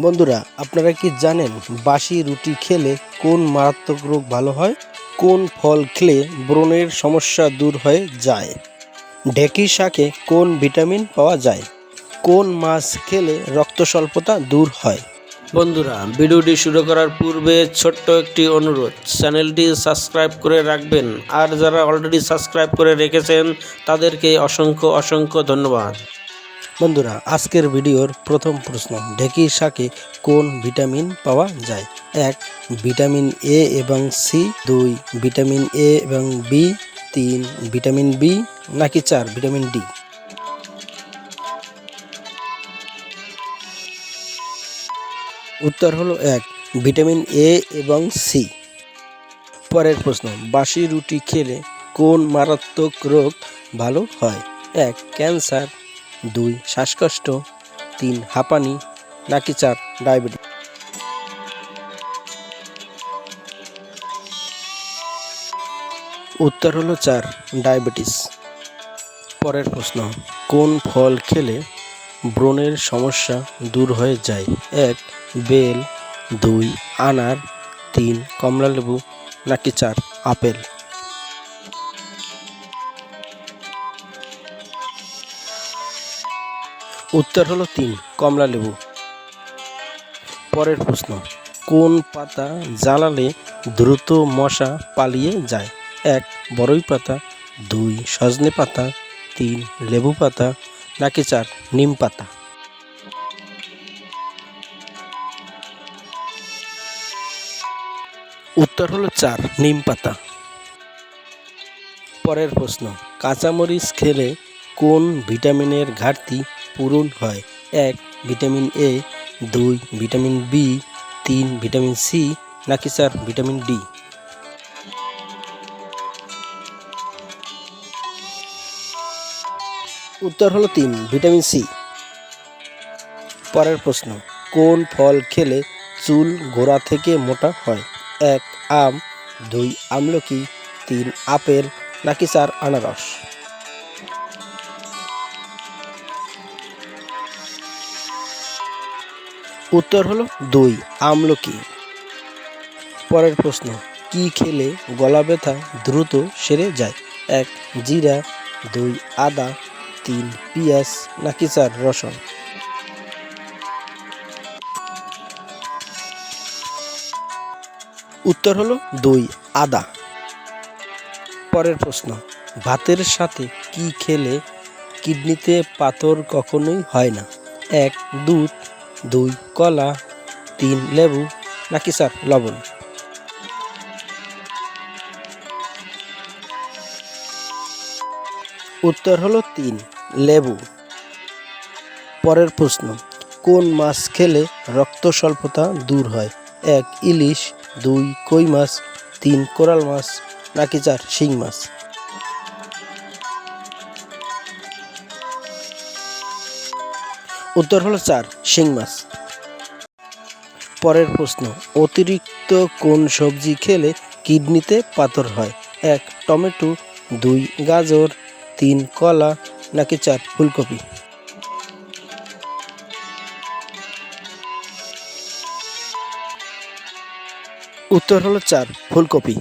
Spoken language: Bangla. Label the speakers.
Speaker 1: বন্ধুরা, আপনারা কি জানেন বাসি রুটি খেলে কোন মারাত্মক রোগ ভালো হয়? কোন ফল খেলে ব্রণের সমস্যা দূর হয়ে যায়? ঢেঁকি শাকে কোন ভিটামিন পাওয়া যায়? কোন মাছ খেলে রক্ত স্বল্পতা দূর হয়? বন্ধুরা, ভিডিওটি শুরু করার পূর্বে ছোট্ট একটি অনুরোধ, চ্যানেলটি সাবস্ক্রাইব করে রাখবেন। আর যারা অলরেডি সাবস্ক্রাইব করে রেখেছেন তাদেরকে অসংখ্য ধন্যবাদ। বন্ধুরা, আজকের ভিডিওর প্রথম প্রশ্ন, ঢেঁকি শাকে কোন ভিটামিন পাওয়া যায়? 1. ভিটামিন এ এবং সি, 2. ভিটামিন এ এবং বি, 3. ভিটামিন বি, নাকি 4. Vitamin D? উত্তর হলো 1. ভিটামিন এ এবং সি। পরের প্রশ্ন, বাসি রুটি খেলে কোন মারাত্মক রোগ ভালো হয়? 1. ক্যান্সার, 2. শ্বাসকষ্ট, 3. হাঁপানি, নাকি 4. ডায়াবেটিস? উত্তর হলো 4. ডায়াবেটিস। পরের প্রশ্ন, কোন ফল খেলে ব্রণের সমস্যা দূর হয়ে যায়? 1. বেল, 2. আনার, 3. কমলালেবু, নাকি 4. আপেল? উত্তর হলো 3. কমলালেবু। পরের প্রশ্ন, কোন পাতা জ্বালালে দ্রুত মশা পালিয়ে যায়? 1. বড়ই পাতা, 2. সজনে পাতা, 3. লেবু পাতা, নাকি 4. নিম পাতা? উত্তর হলো 4. নিম পাতা। পরের প্রশ্ন, কাঁচামরিচ খেলে কোন ভিটামিনের ঘাটতি পূরণ হয়? 1. Vitamin A, 2. Vitamin B, 3. Vitamin C, নাকি 4. Vitamin D? উত্তর হলো 3. Vitamin C. পরের প্রশ্ন, কোন ফল খেলে চুল গোড়া থেকে মোটা হয়? 1. আম, 2. আমলকি, 3. আপেল, নাকি 4. আনারস? উত্তর হলো 2. আমলকি। পরের প্রশ্ন, কি খেলে গলা ব্যথা দ্রুত সেরে যায়? 1. জিরা, 2. আদা, 3. পেঁয়াজ, নাকি 4. রসুন? উত্তর হলো 2. আদা। পরের প্রশ্ন, ভাতের সাথে কি খেলে কিডনিতে পাথর কখনোই হয় না? 1. দুধ, 2. কলা, 3. লেবু, নাকি 4. লবণ? উত্তর হলো 3. লেবু। পরের প্রশ্ন, কোন মাছ খেলে রক্ত স্বল্পতা দূর হয়? 1. ইলিশ, 2. কই মাছ, 3. কোরাল মাছ, নাকি 4. শিং মাছ? উত্তর হলো 4. শিং মাছ। পরের প্রশ্ন, অতিরিক্ত কোন সবজি খেলে কিডনিতে পাথর হয়? 1. টমেটো, 2. গাজর, 3. কলা, নাকি 4. ফুলকপি? উত্তর হলো 4. ফুলকপি।